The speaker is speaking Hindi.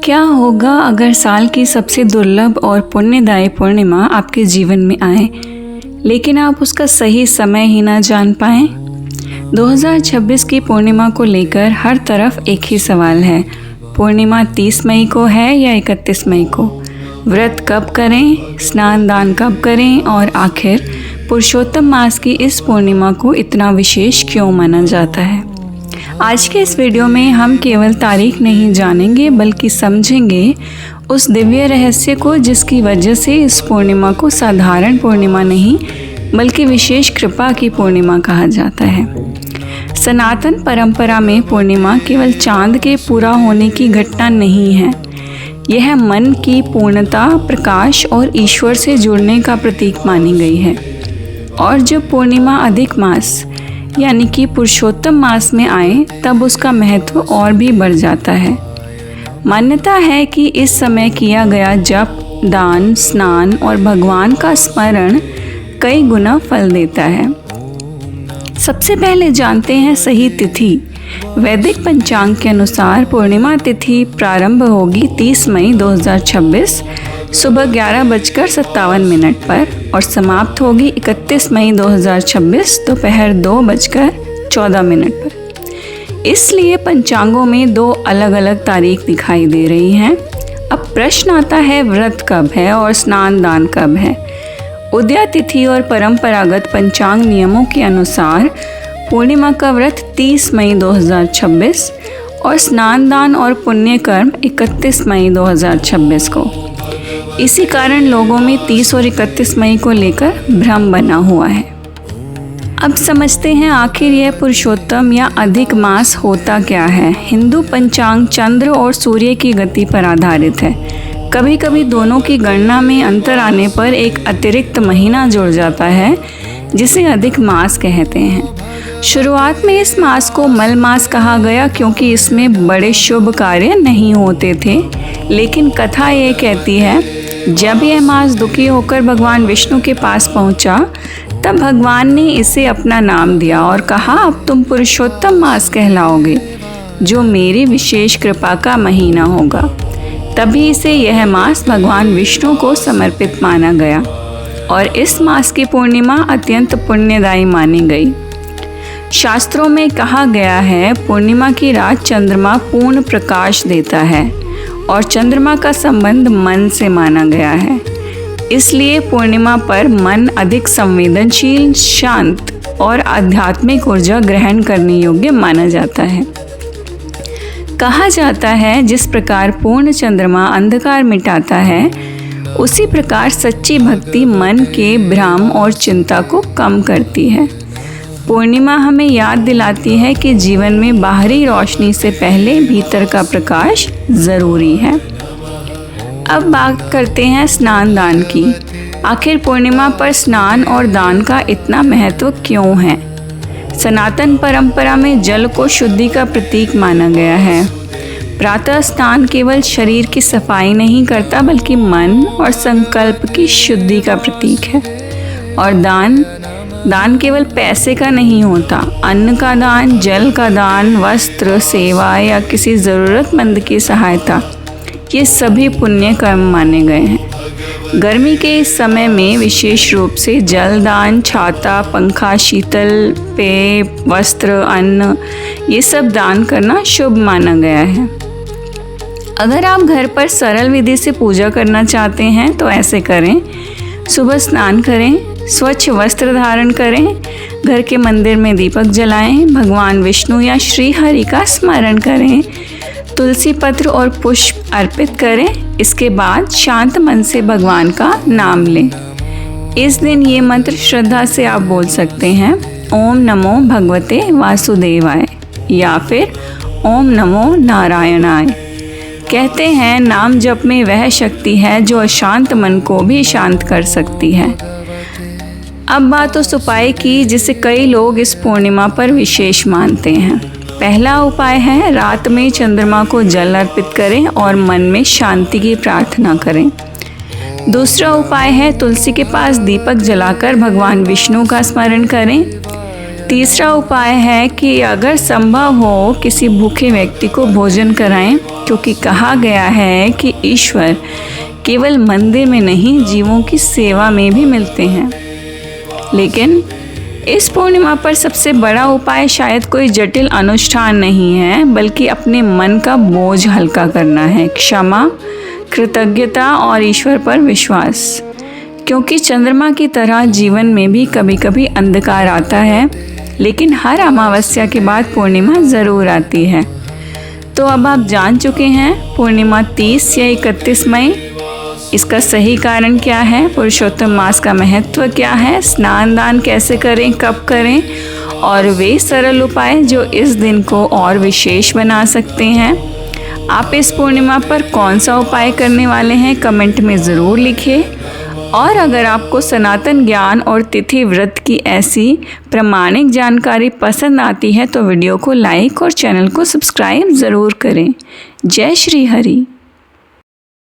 क्या होगा अगर साल की सबसे दुर्लभ और पुण्यदायी पूर्णिमा आपके जीवन में आए, लेकिन आप उसका सही समय ही ना जान पाएं? 2026 की पूर्णिमा को लेकर हर तरफ एक ही सवाल है। पूर्णिमा 30 मई को है या 31 मई को? व्रत कब करें, स्नान दान कब करें और आखिर पुरुषोत्तम मास की इस पूर्णिमा को इतना विशेष क्यों माना जाता है? आज के इस वीडियो में हम केवल तारीख नहीं जानेंगे बल्कि समझेंगे उस दिव्य रहस्य को जिसकी वजह से इस पूर्णिमा को साधारण पूर्णिमा नहीं बल्कि विशेष कृपा की पूर्णिमा कहा जाता है। सनातन परंपरा में पूर्णिमा केवल चांद के पूरा होने की घटना नहीं है। यह मन की पूर्णता, प्रकाश और ईश्वर से जुड़ने का प्रतीक मानी गई है। और जब पूर्णिमा अधिक मास यानी कि पुरुषोत्तम मास में आए तब उसका महत्व और भी बढ़ जाता है। मान्यता है कि इस समय किया गया जप, दान, स्नान और भगवान का स्मरण कई गुना फल देता है। सबसे पहले जानते हैं सही तिथि। वैदिक पंचांग के अनुसार पूर्णिमा तिथि प्रारंभ होगी 30 मई 2026 सुबह 11:57 पर और समाप्त होगी 31 मई 2026 दोपहर 2:14 पर। इसलिए पंचांगों में दो अलग अलग तारीख दिखाई दे रही हैं। अब प्रश्न आता है, व्रत कब है और स्नान दान कब है? उदया तिथि और परंपरागत पंचांग नियमों के अनुसार पूर्णिमा का व्रत 30 मई 2026 और स्नान दान और पुण्य कर्म 31 मई 2026 को। इसी कारण लोगों में 30 और 31 मई को लेकर भ्रम बना हुआ है। अब समझते हैं आखिर यह पुरुषोत्तम या अधिक मास होता क्या है। हिंदू पंचांग चंद्र और सूर्य की गति पर आधारित है। कभी कभी दोनों की गणना में अंतर आने पर एक अतिरिक्त महीना जुड़ जाता है जिसे अधिक मास कहते हैं। शुरुआत में इस मास को मल मास कहा गया क्योंकि इसमें बड़े शुभ कार्य नहीं होते थे, लेकिन कथा ये कहती है जब यह मास दुखी होकर भगवान विष्णु के पास पहुंचा तब भगवान ने इसे अपना नाम दिया और कहा, अब तुम पुरुषोत्तम मास कहलाओगे जो मेरी विशेष कृपा का महीना होगा। तभी से यह मास भगवान विष्णु को समर्पित माना गया और इस मास की पूर्णिमा अत्यंत पुण्यदायी मानी गई। शास्त्रों में कहा गया है पूर्णिमा की रात चंद्रमा पूर्ण प्रकाश देता है और चंद्रमा का संबंध मन से माना गया है। इसलिए पूर्णिमा पर मन अधिक संवेदनशील, शांत और आध्यात्मिक ऊर्जा ग्रहण करने योग्य माना जाता है। कहा जाता है जिस प्रकार पूर्ण चंद्रमा अंधकार मिटाता है उसी प्रकार सच्ची भक्ति मन के भ्रम और चिंता को कम करती है। पूर्णिमा हमें याद दिलाती है कि जीवन में बाहरी रोशनी से पहले भीतर का प्रकाश ज़रूरी है। अब बात करते हैं स्नान दान की। आखिर पूर्णिमा पर स्नान और दान का इतना महत्व क्यों है? सनातन परंपरा में जल को शुद्धि का प्रतीक माना गया है। प्रातः स्नान केवल शरीर की सफाई नहीं करता बल्कि मन और संकल्प की शुद्धि का प्रतीक है। और दान केवल पैसे का नहीं होता। अन्न का दान, जल का दान, वस्त्र, सेवा या किसी ज़रूरतमंद की सहायता, ये सभी पुण्य कर्म माने गए हैं। गर्मी के इस समय में विशेष रूप से जल दान, छाता, पंखा, शीतल पेय, वस्त्र, अन्न, ये सब दान करना शुभ माना गया है। अगर आप घर पर सरल विधि से पूजा करना चाहते हैं तो ऐसे करें। सुबह स्नान करें, स्वच्छ वस्त्र धारण करें, घर के मंदिर में दीपक जलाएं, भगवान विष्णु या श्री हरि का स्मरण करें, तुलसी पत्र और पुष्प अर्पित करें। इसके बाद शांत मन से भगवान का नाम लें। इस दिन ये मंत्र श्रद्धा से आप बोल सकते हैं, ओम नमो भगवते वासुदेवाय या फिर ओम नमो नारायणाय। कहते हैं नाम जप में वह शक्ति है जो अशांत मन को भी शांत कर सकती है। अब बात उस उपाय की जिसे कई लोग इस पूर्णिमा पर विशेष मानते हैं। पहला उपाय है रात में चंद्रमा को जल अर्पित करें और मन में शांति की प्रार्थना करें। दूसरा उपाय है तुलसी के पास दीपक जलाकर भगवान विष्णु का स्मरण करें। तीसरा उपाय है कि अगर संभव हो किसी भूखे व्यक्ति को भोजन कराएं, क्योंकि कहा गया है कि ईश्वर केवल मंदिर में नहीं जीवों की सेवा में भी मिलते हैं। लेकिन इस पूर्णिमा पर सबसे बड़ा उपाय शायद कोई जटिल अनुष्ठान नहीं है, बल्कि अपने मन का बोझ हल्का करना है। क्षमा, कृतज्ञता और ईश्वर पर विश्वास, क्योंकि चंद्रमा की तरह जीवन में भी कभी कभी अंधकार आता है, लेकिन हर अमावस्या के बाद पूर्णिमा ज़रूर आती है। तो अब आप जान चुके हैं पूर्णिमा 30 या 31 मई, इसका सही कारण क्या है, पुरुषोत्तम मास का महत्व क्या है, स्नान दान कैसे करें, कब करें, और वे सरल उपाय जो इस दिन को और विशेष बना सकते हैं। आप इस पूर्णिमा पर कौन सा उपाय करने वाले हैं, कमेंट में ज़रूर लिखिए। और अगर आपको सनातन ज्ञान और तिथि व्रत की ऐसी प्रामाणिक जानकारी पसंद आती है तो वीडियो को लाइक और चैनल को सब्सक्राइब ज़रूर करें। जय श्री हरि।